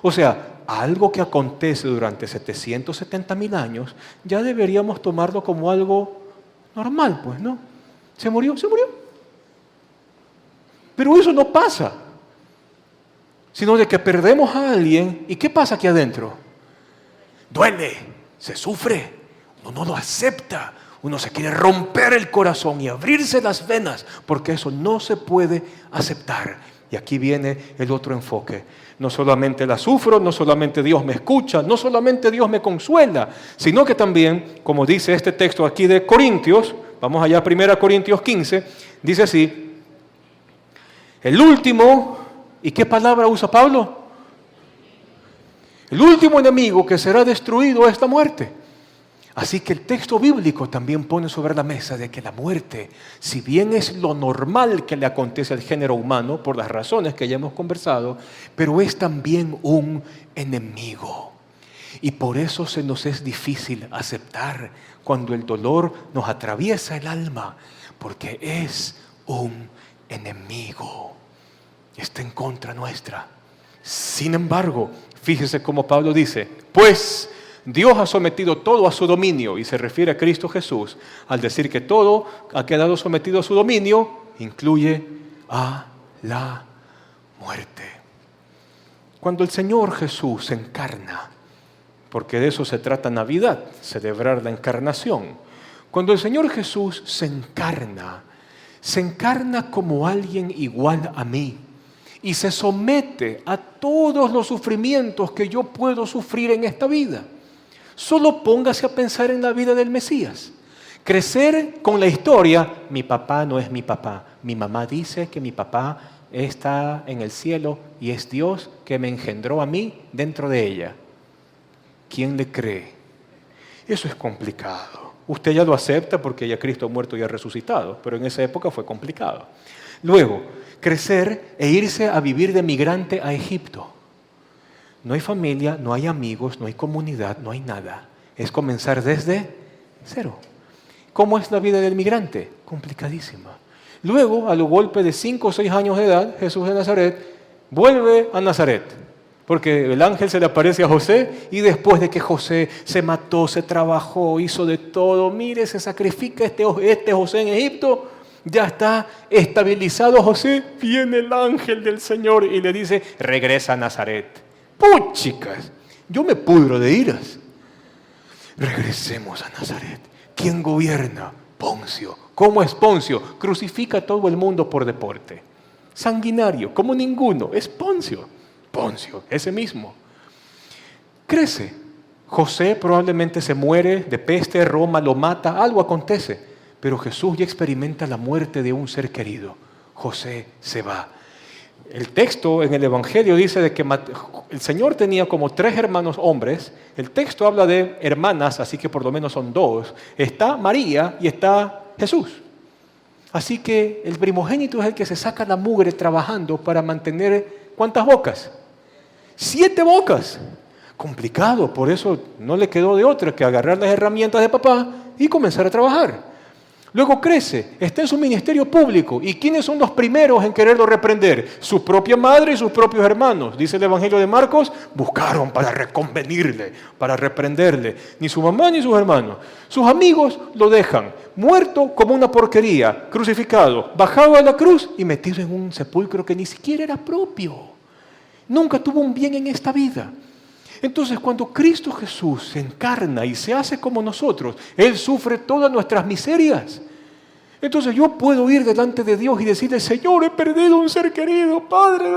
O sea, algo que acontece durante 770.000 años, ya deberíamos tomarlo como algo normal, pues, ¿no? ¿Se murió? Se murió. Pero eso no pasa, sino de que perdemos a alguien. ¿Y qué pasa aquí adentro? Duele, se sufre, uno no lo acepta, uno se quiere romper el corazón y abrirse las venas, porque eso no se puede aceptar. Y aquí viene el otro enfoque. No solamente la sufro, no solamente Dios me escucha, no solamente Dios me consuela, sino que también, como dice este texto aquí de Corintios, vamos allá a 1 Corintios 15, dice así, el último, ¿y qué palabra usa Pablo? El último enemigo que será destruido es la muerte. Así que el texto bíblico también pone sobre la mesa de que la muerte, si bien es lo normal que le acontece al género humano, por las razones que ya hemos conversado, pero es también un enemigo. Y por eso se nos es difícil aceptar cuando el dolor nos atraviesa el alma, porque es un enemigo. Está en contra nuestra. Sin embargo, fíjese cómo Pablo dice, pues Dios ha sometido todo a su dominio, y se refiere a Cristo Jesús, al decir que todo ha quedado sometido a su dominio, incluye a la muerte. Cuando el Señor Jesús se encarna, porque de eso se trata Navidad, celebrar la encarnación. Cuando el Señor Jesús se encarna como alguien igual a mí y se somete a todos los sufrimientos que yo puedo sufrir en esta vida. Solo póngase a pensar en la vida del Mesías. Crecer con la historia, mi papá no es mi papá, mi mamá dice que mi papá está en el cielo y es Dios que me engendró a mí dentro de ella. ¿Quién le cree? Eso es complicado. Usted ya lo acepta porque ya Cristo ha muerto y ha resucitado, pero en esa época fue complicado. Luego, crecer e irse a vivir de migrante a Egipto. No hay familia, no hay amigos, no hay comunidad, no hay nada. Es comenzar desde cero. ¿Cómo es la vida del migrante? Complicadísima. Luego, a lo golpe de 5 o 6 años de edad, Jesús de Nazaret vuelve a Nazaret. Porque el ángel se le aparece a José y después de que José se mató, se trabajó, hizo de todo, mire, se sacrifica este José en Egipto, ya está estabilizado José, viene el ángel del Señor y le dice, regresa a Nazaret. ¡Puchicas! Yo me pudro de iras. Regresemos a Nazaret. ¿Quién gobierna? Poncio. ¿Cómo es Poncio? Crucifica a todo el mundo por deporte. Sanguinario, como ninguno. Es Poncio. Poncio, ese mismo. Crece. José probablemente se muere de peste, Roma lo mata, algo acontece. Pero Jesús ya experimenta la muerte de un ser querido. José se va. El texto en el Evangelio dice de que el Señor tenía como 3 hermanos hombres. El texto habla de hermanas, así que por lo menos son 2. Está María y está Jesús. Así que el primogénito es el que se saca la mugre trabajando para mantener, ¿cuántas bocas? 7 bocas. Complicado, por eso no le quedó de otra que agarrar las herramientas de papá y comenzar a trabajar. Luego crece, está en su ministerio público. ¿Y quiénes son los primeros en quererlo reprender? Su propia madre y sus propios hermanos. Dice el Evangelio de Marcos, buscaron para reconvenirle, para reprenderle. Ni su mamá ni sus hermanos. Sus amigos lo dejan, muerto como una porquería, crucificado, bajado a la cruz y metido en un sepulcro que ni siquiera era propio. Nunca tuvo un bien en esta vida. Entonces, cuando Cristo Jesús se encarna y se hace como nosotros, Él sufre todas nuestras miserias. Entonces yo puedo ir delante de Dios y decirle, Señor, he perdido un ser querido, Padre.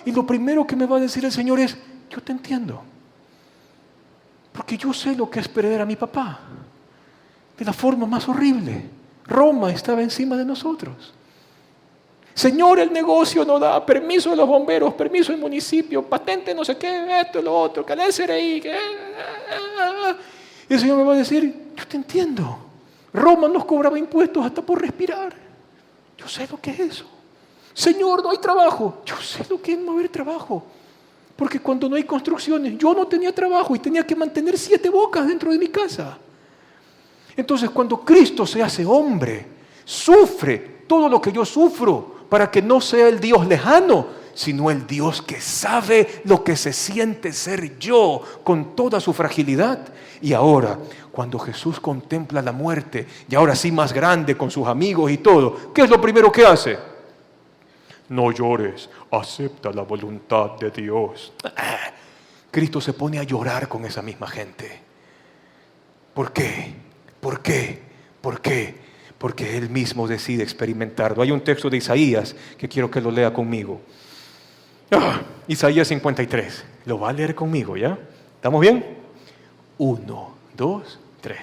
Y lo primero que me va a decir el Señor es, yo te entiendo. Porque yo sé lo que es perder a mi papá. De la forma más horrible. Roma estaba encima de nosotros. Señor, el negocio no da, permiso de los bomberos, permiso del municipio, patente no sé qué, esto, lo otro, que el SRI, que... Y el Señor me va a decir, yo te entiendo. Roma nos cobraba impuestos hasta por respirar. Yo sé lo que es eso. Señor, no hay trabajo. Yo sé lo que es no haber trabajo. Porque cuando no hay construcciones, yo no tenía trabajo y tenía que mantener 7 bocas dentro de mi casa. Entonces, cuando Cristo se hace hombre, sufre todo lo que yo sufro, para que no sea el Dios lejano, sino el Dios que sabe lo que se siente ser yo con toda su fragilidad. Y ahora, cuando Jesús contempla la muerte, y ahora sí más grande con sus amigos y todo, ¿qué es lo primero que hace? No llores, acepta la voluntad de Dios. Cristo se pone a llorar con esa misma gente. ¿Por qué? ¿Por qué? ¿Por qué? Porque Él mismo decide experimentarlo. Hay un texto de Isaías que quiero que lo lea conmigo. Isaías 53. ¿Lo va a leer conmigo, ya? ¿Estamos bien? 1, 2, 3.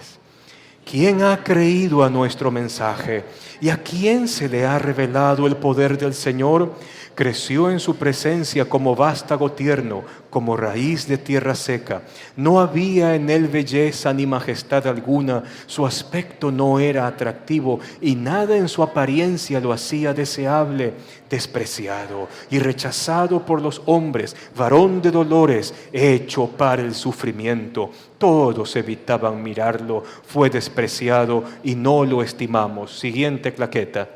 ¿Quién ha creído a nuestro mensaje? ¿Y a quién se le ha revelado el poder del Señor? Creció en su presencia como vástago tierno, como raíz de tierra seca. No había en él belleza ni majestad alguna, su aspecto no era atractivo y nada en su apariencia lo hacía deseable. Despreciado y rechazado por los hombres, varón de dolores, hecho para el sufrimiento. Todos evitaban mirarlo, fue despreciado y no lo estimamos. Siguiente claqueta.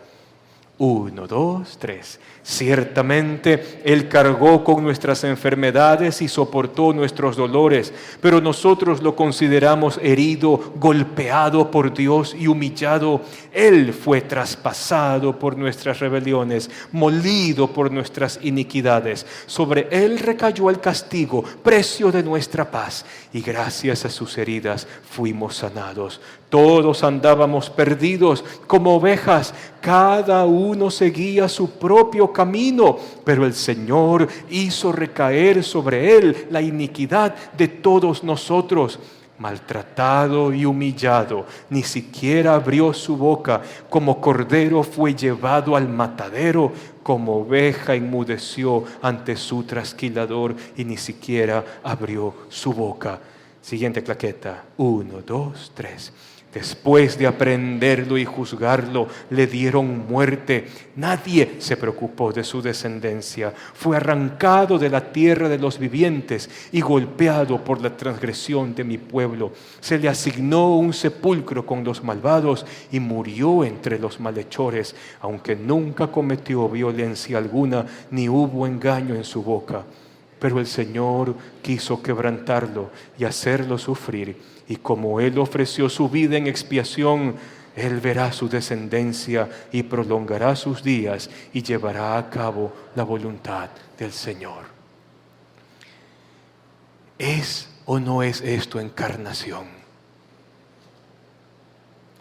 1, 2, 3. Ciertamente Él cargó con nuestras enfermedades y soportó nuestros dolores, pero nosotros lo consideramos herido, golpeado por Dios y humillado. Él fue traspasado por nuestras rebeliones, molido por nuestras iniquidades. Sobre Él recayó el castigo, precio de nuestra paz, y gracias a sus heridas fuimos sanados. Todos andábamos perdidos como ovejas, cada uno seguía su propio camino, pero el Señor hizo recaer sobre Él la iniquidad de todos nosotros. Maltratado y humillado, ni siquiera abrió su boca, como cordero fue llevado al matadero, como oveja enmudeció ante su trasquilador y ni siquiera abrió su boca. Siguiente claqueta, 1, 2, 3. Después de aprenderlo y juzgarlo, le dieron muerte. Nadie se preocupó de su descendencia. Fue arrancado de la tierra de los vivientes y golpeado por la transgresión de mi pueblo. Se le asignó un sepulcro con los malvados y murió entre los malhechores, aunque nunca cometió violencia alguna, ni hubo engaño en su boca. Pero el Señor quiso quebrantarlo y hacerlo sufrir. Y como Él ofreció su vida en expiación, Él verá su descendencia y prolongará sus días y llevará a cabo la voluntad del Señor. ¿Es o no es esto encarnación?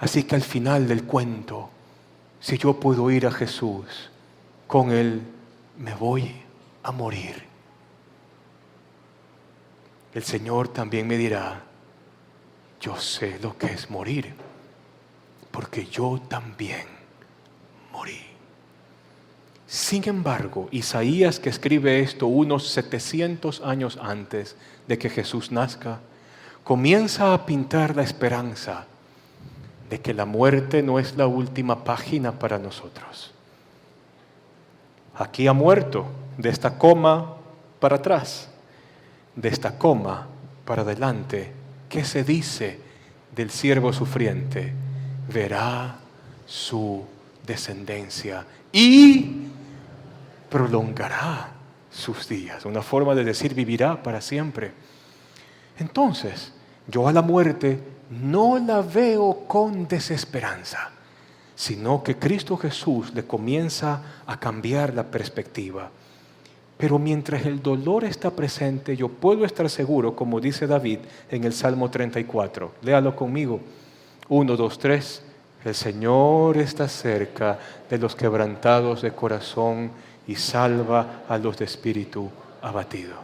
Así que al final del cuento, si yo puedo ir a Jesús, con Él me voy a morir. El Señor también me dirá, yo sé lo que es morir, porque yo también morí. Sin embargo, Isaías, que escribe esto unos 700 años antes de que Jesús nazca, comienza a pintar la esperanza de que la muerte no es la última página para nosotros. Aquí ha muerto, de esta coma para atrás, de esta coma para adelante. ¿Qué se dice del siervo sufriente? Verá su descendencia y prolongará sus días. Una forma de decir vivirá para siempre. Entonces, yo a la muerte no la veo con desesperanza, sino que Cristo Jesús le comienza a cambiar la perspectiva. Pero mientras el dolor está presente, yo puedo estar seguro, como dice David en el Salmo 34. Léalo conmigo. 1, 2, 3. El Señor está cerca de los quebrantados de corazón y salva a los de espíritu abatido.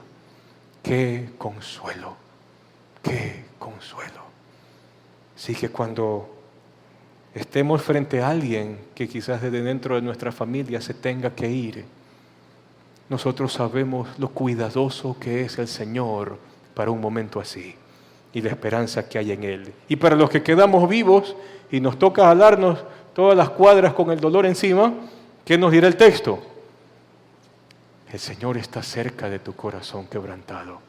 ¡Qué consuelo! ¡Qué consuelo! Así que cuando estemos frente a alguien que quizás desde dentro de nuestra familia se tenga que ir, nosotros sabemos lo cuidadoso que es el Señor para un momento así y la esperanza que hay en Él. Y para los que quedamos vivos y nos toca jalarnos todas las cuadras con el dolor encima, ¿qué nos dirá el texto? El Señor está cerca de tu corazón quebrantado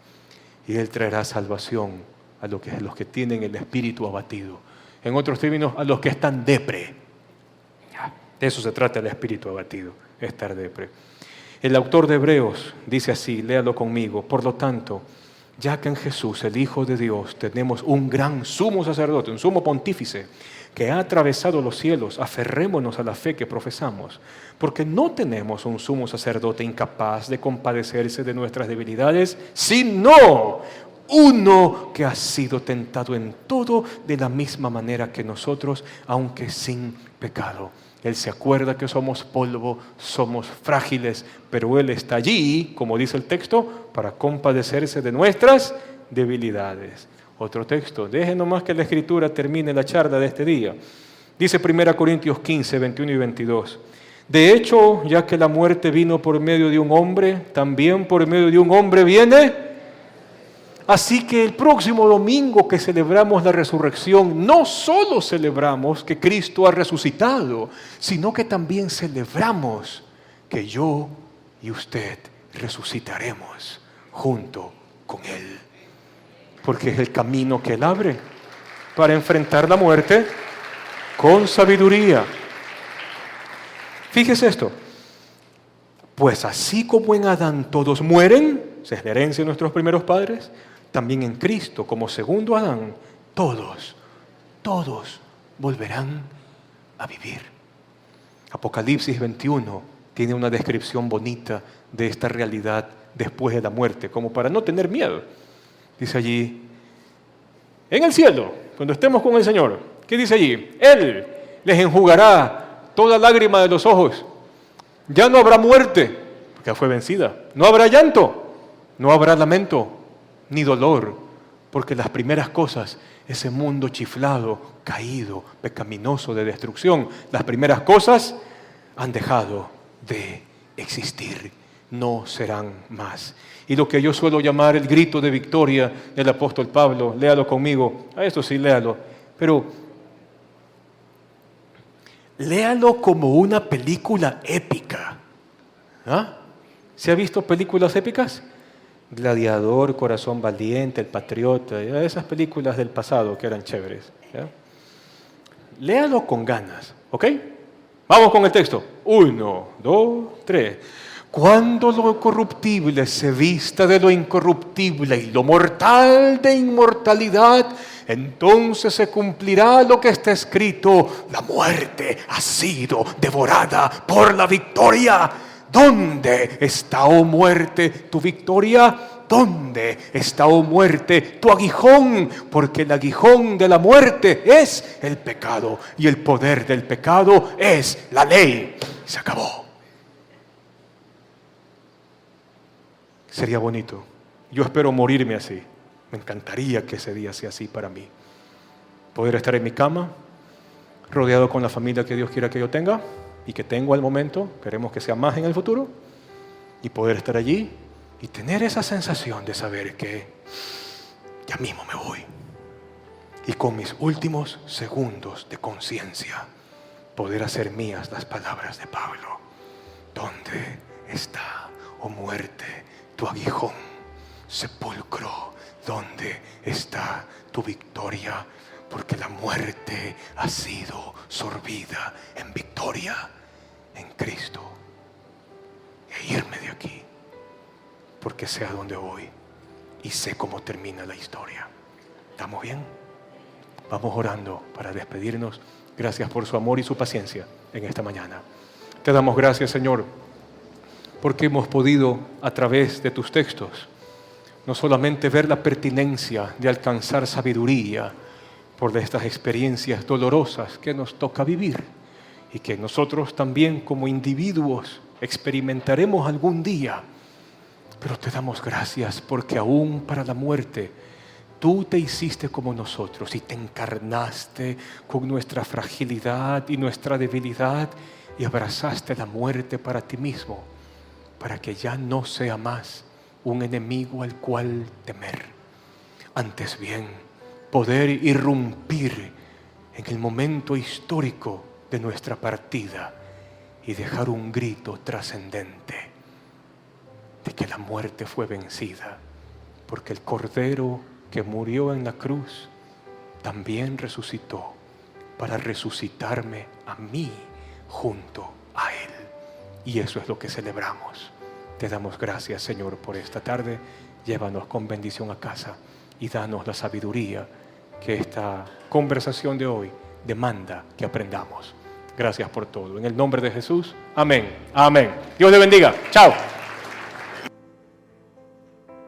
y Él traerá salvación a los que tienen el espíritu abatido. En otros términos, a los que están depre. De eso se trata el espíritu abatido, estar depre. El autor de Hebreos dice así, léalo conmigo. Por lo tanto, ya que en Jesús, el Hijo de Dios, tenemos un gran sumo sacerdote, un sumo pontífice, que ha atravesado los cielos, aferrémonos a la fe que profesamos, porque no tenemos un sumo sacerdote incapaz de compadecerse de nuestras debilidades, sino uno que ha sido tentado en todo de la misma manera que nosotros, aunque sin pecado. Él se acuerda que somos polvo, somos frágiles, pero Él está allí, como dice el texto, para compadecerse de nuestras debilidades. Otro texto, dejen nomás que la Escritura termine la charla de este día. Dice 1 Corintios 15, 21 y 22. De hecho, ya que la muerte vino por medio de un hombre, también por medio de un hombre viene. Así que el próximo domingo que celebramos la resurrección, no solo celebramos que Cristo ha resucitado, sino que también celebramos que yo y usted resucitaremos junto con Él. Porque es el camino que Él abre para enfrentar la muerte con sabiduría. Fíjese esto. Pues así como en Adán todos mueren, esa es la herencia de nuestros primeros padres, también en Cristo, como segundo Adán, todos volverán a vivir. Apocalipsis 21 tiene una descripción bonita de esta realidad después de la muerte, como para no tener miedo. Dice allí, en el cielo, cuando estemos con el Señor, ¿qué dice allí? Él les enjugará toda lágrima de los ojos. Ya no habrá muerte, porque fue vencida. No habrá llanto, no habrá lamento, ni dolor, porque las primeras cosas, ese mundo chiflado, caído, pecaminoso de destrucción, las primeras cosas han dejado de existir, no serán más. Y lo que yo suelo llamar el grito de victoria del apóstol Pablo, léalo conmigo, a esto sí léalo, pero léalo como una película épica. ¿Ah? ¿Se ha visto películas épicas? Gladiador, Corazón Valiente, El Patriota, ¿ya? Esas películas del pasado que eran chéveres. ¿Ya? Léalo con ganas, ¿ok? Vamos con el texto. 1, 2, 3. Cuando lo corruptible se vista de lo incorruptible y lo mortal de inmortalidad, entonces se cumplirá lo que está escrito: la muerte ha sido devorada por la victoria. ¿Dónde está, oh muerte, tu victoria? ¿dónde está, oh muerte, tu aguijón? Porque el aguijón de la muerte es el pecado, y el poder del pecado es la ley. Se acabó. Sería bonito. Yo espero morirme así. Me encantaría que ese día sea así para mí. Poder estar en mi cama, rodeado con la familia que Dios quiera que yo tenga y que tengo al momento, queremos que sea más en el futuro, y poder estar allí y tener esa sensación de saber que ya mismo me voy. Y con mis últimos segundos de conciencia, poder hacer mías las palabras de Pablo. ¿Dónde está, oh muerte, tu aguijón? Sepulcro, ¿dónde está tu victoria? Porque la muerte ha sido sorbida en victoria en Cristo. E irme de aquí, porque sé a dónde voy y sé cómo termina la historia. ¿Estamos bien? Vamos orando para despedirnos. Gracias por su amor y su paciencia en esta mañana. Te damos gracias, Señor, porque hemos podido, a través de tus textos, no solamente ver la pertinencia de alcanzar sabiduría por estas experiencias dolorosas que nos toca vivir y que nosotros también como individuos experimentaremos algún día, pero te damos gracias porque aún para la muerte tú te hiciste como nosotros y te encarnaste con nuestra fragilidad y nuestra debilidad y abrazaste la muerte para ti mismo, para que ya no sea más un enemigo al cual temer. Antes bien, poder irrumpir en el momento histórico de nuestra partida y dejar un grito trascendente de que la muerte fue vencida, porque el Cordero que murió en la cruz también resucitó para resucitarme a mí junto a Él. Y eso es lo que celebramos. Te damos gracias, Señor, por esta tarde. Llévanos con bendición a casa y danos la sabiduría que esta conversación de hoy demanda que aprendamos. Gracias por todo. En el nombre de Jesús. Amén. Amén. Dios le bendiga. Chao.